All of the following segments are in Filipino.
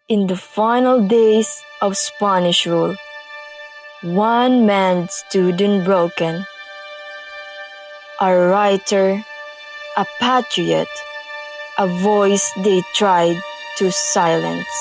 In the final days of Spanish rule, one man stood unbroken, a writer, a patriot, a voice they tried to silence.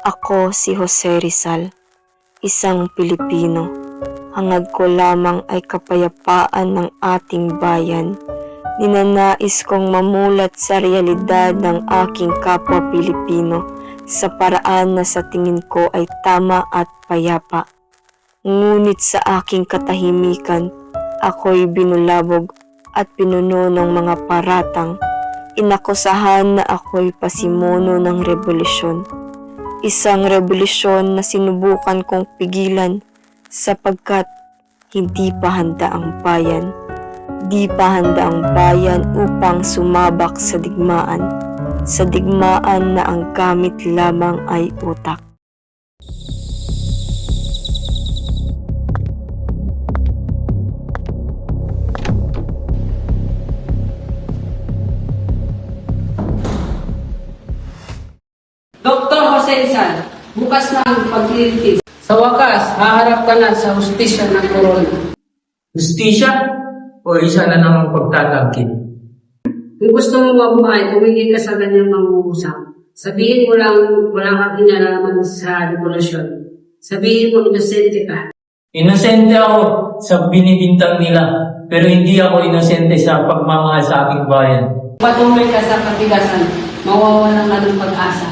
Ako si Jose Rizal, isang Pilipino. Hangad ko lamang ay kapayapaan ng ating bayan. Ninanais kong mamulat sa realidad ng aking kapwa Pilipino sa paraan na sa tingin ko ay tama at payapa. Ngunit sa aking katahimikan, ako'y binulabog at pinuno ng mga paratang. Inakusahan na ako'y pasimuno ng revolusyon. Isang revolusyon na sinubukan kong pigilan sapagkat hindi pa handa ang bayan. Di pa handa ang bayan upang sumabak sa digmaan na ang gamit lamang ay utak. Dr. Jose Rizal, bukas na ang paglilitis. Sa wakas, haharap ka na sa hustisya ng korona. Justisya? O isa na namang pagtatangkin? Kung gusto mo mabuhay, tumigil ka sa ganyang mangungusap. Sabihin mo lang wala kang kinalaman sa revolusyon. Sabihin mo inosente ka. Inosente ako sa binibintang nila, pero hindi ako inosente sa pagmamahal sa aking bayan. Patuloy ka sa katigasan, mawawalan ka ng pag-asa.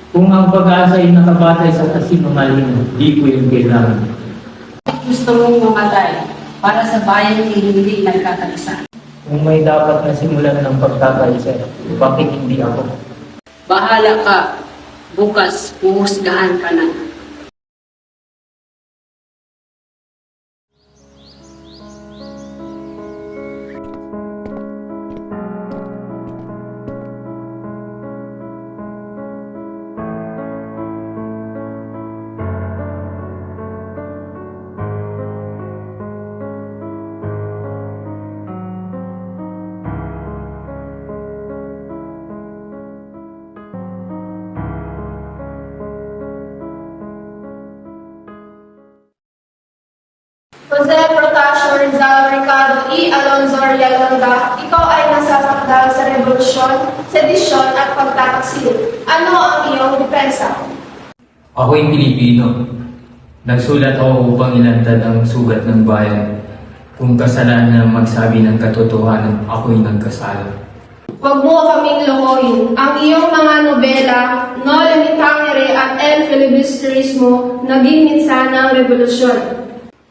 Kung ang pag-asa ay nakabatay sa kasinungalingan, di ko yung kailangan. Gusto mong mamatay para sa bayan hindi nagkatagsa. Kung may dapat na simulan ng pagkakaisa, bakit hindi ako? Bahala ka. Bukas, puhusgahan ka na. Jose Protasio Rizal Ricardo E. Alonzo Rialonda, ikaw ay nasa pagdahil sa revolusyon, sedisyon at pagtataksil. Ano ang iyong depensa? Ako'y Pilipino. Nagsulat ako upang ilantad ang sugat ng bayan. Kung kasalanan na magsabi ng katotohanan, ako'y nagkasala. Huwag mo kaming lokohin. Ang iyong mga nobela, Noli Me Tangere at El Filibusterismo, naging minsan ng revolusyon.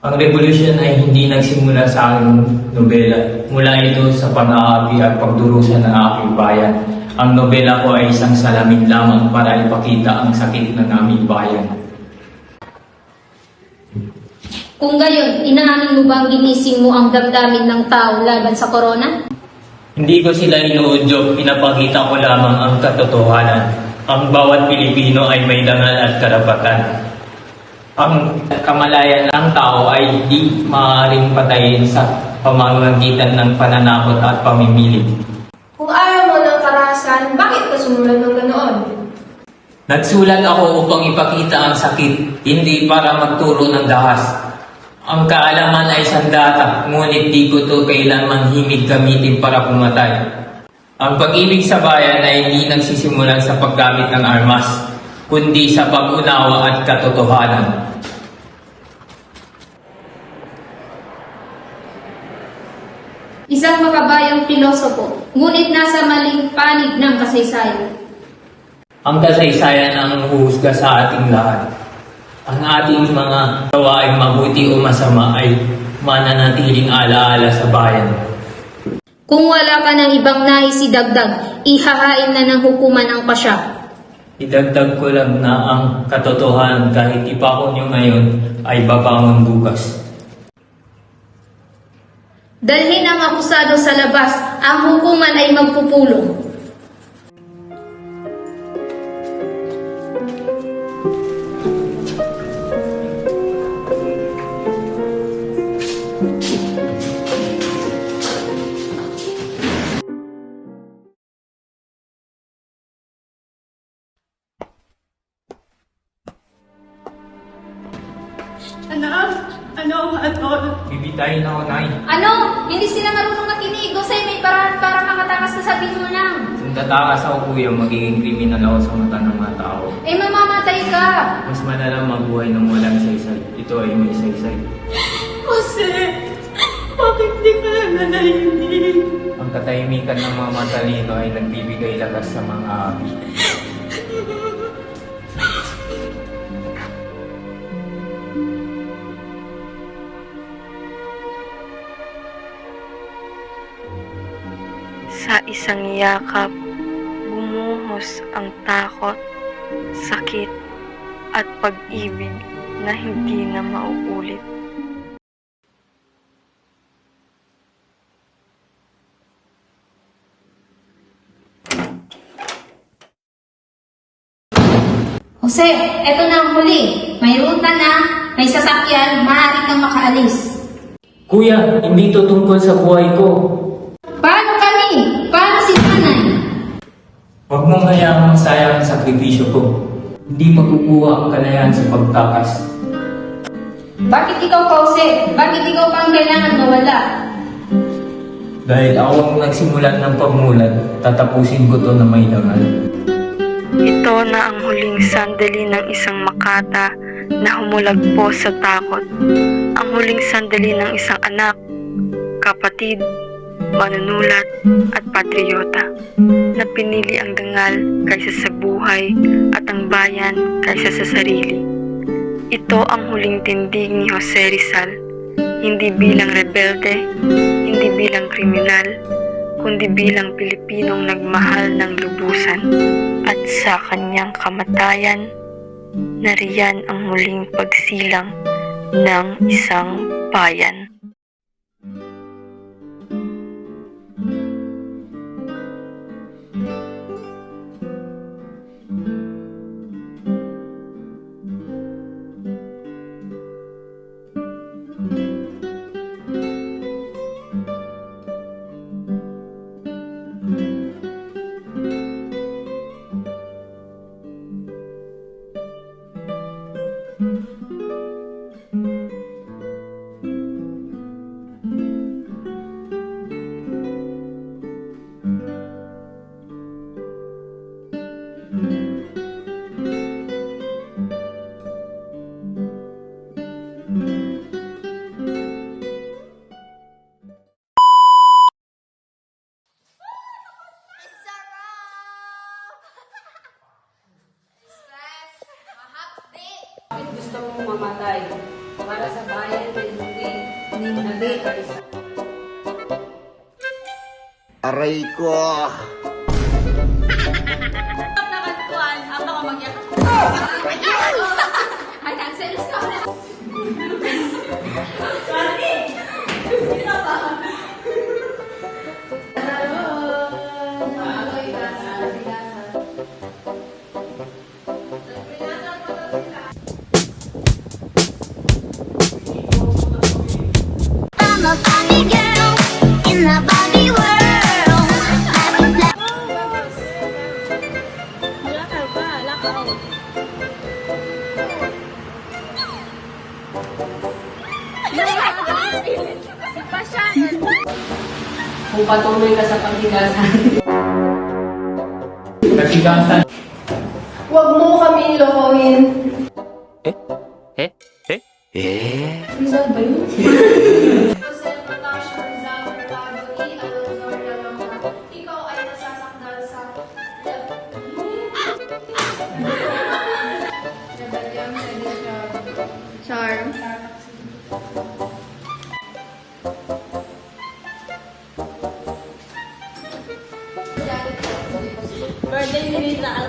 Ang revolusyon ay hindi nagsimula sa aking nobela. Mula ito sa pag-aabi at pagdurusa ng aking bayan. Ang nobela ko ay isang salamin lamang para ipakita ang sakit ng aming bayan. Kung gayon, inaamin mo bang ginising mo ang damdamin ng tao laban sa korona? Hindi ko sila inuudyok, pinapakita ko lamang ang katotohanan. Ang bawat Pilipino ay may dangal at karapatan. Ang kamalayan ng tao ay di maaaring patayin sa pamamagitan ng pananakot at pamimilit. Kung ayaw mo ng karahasan, bakit ka sumunod ng ganoon? Nagsulat ako upang ipakita ang sakit, hindi para magturo ng dahas. Ang kaalaman ay sandata, ngunit di ko ito kailanman himig gamitin para pumatay. Ang pag-ibig sa bayan ay hindi nagsisimulan sa paggamit ng armas, kundi sa pag-unawa at katotohanan. Isang makabayang pilosopo, ngunit nasa maling panig ng kasaysayan. Ang kasaysayan ang huhusga sa ating lahat. Ang ating mga gawaing mabuti o masama ay mananatiling alaala sa bayan. Kung wala ka ng ibang nais idagdag, ihahain na ng hukuman ang pasya. Idagdag ko lang na ang katotohanan kahit ipako nyo ngayon ay babangon bukas. Dalhin ang akusado sa labas, ang hukuman ay magpupulong. Anak, ano, Bibitayin ako, Nay. Ano? Hindi sila marunong makinig. Gusay, may paraan para makatakas na sa mo lang. Kung tatakas ako, kuya, magiging kriminal ako sa mata ng mga tao. Eh, mamamatay ka. Mas madalang mabuhay ng walang saysay. Ito ay may saysay. Jose, bakit di ka nanahimik? Ang katahimikan ng mga matalino ay nagbibigay lakas sa mga api. Sa isang yakap, bumuhos ang takot, sakit, at pag-ibig na hindi na mauulit. Jose, eto na ang huli. May ruta na, may sasakyan, maaari kang makaalis. Kuya, hindi to tungkol sa buhay ko. Paano kami? Paano si nanay? Huwag mong hayaang masayang ang sakripisyo ko. Hindi makukuha ang kalayaan sa pagtakas. Bakit ikaw, Jose? Bakit ikaw pang kailangan mawala? Dahil ako ang nagsimulan ng pagmulat, tatapusin ko to na may dangal. Ito na ang huling sandali ng isang makata na humulagpo sa takot. Ang huling sandali ng isang anak, kapatid, manunulat at patriota na pinili ang dangal kaysa sa buhay at ang bayan kaysa sa sarili. Ito ang huling tindig ni Jose Rizal, hindi bilang rebelde, hindi bilang kriminal, kundi bilang Pilipinong nagmahal ng lubusan. At sa kanyang kamatayan, nariyan ang muling pagsilang ng isang bayan. Bakit gusto mong mamatay? Para sa bayan ay hindi. Aray ko! Ay, nagselos ka na. I'm a Barbie girl in the Barbie world. I'm a black. Kung patuloy ka sa paghigasan. Katigasan. Huwag mo kami lokohin. Jose Protasio Rizal Mercado E. Alonso Realonga, ikaw ay nasasakdal sa Rebellion Sedition. Charm. Birthday ni Rizal.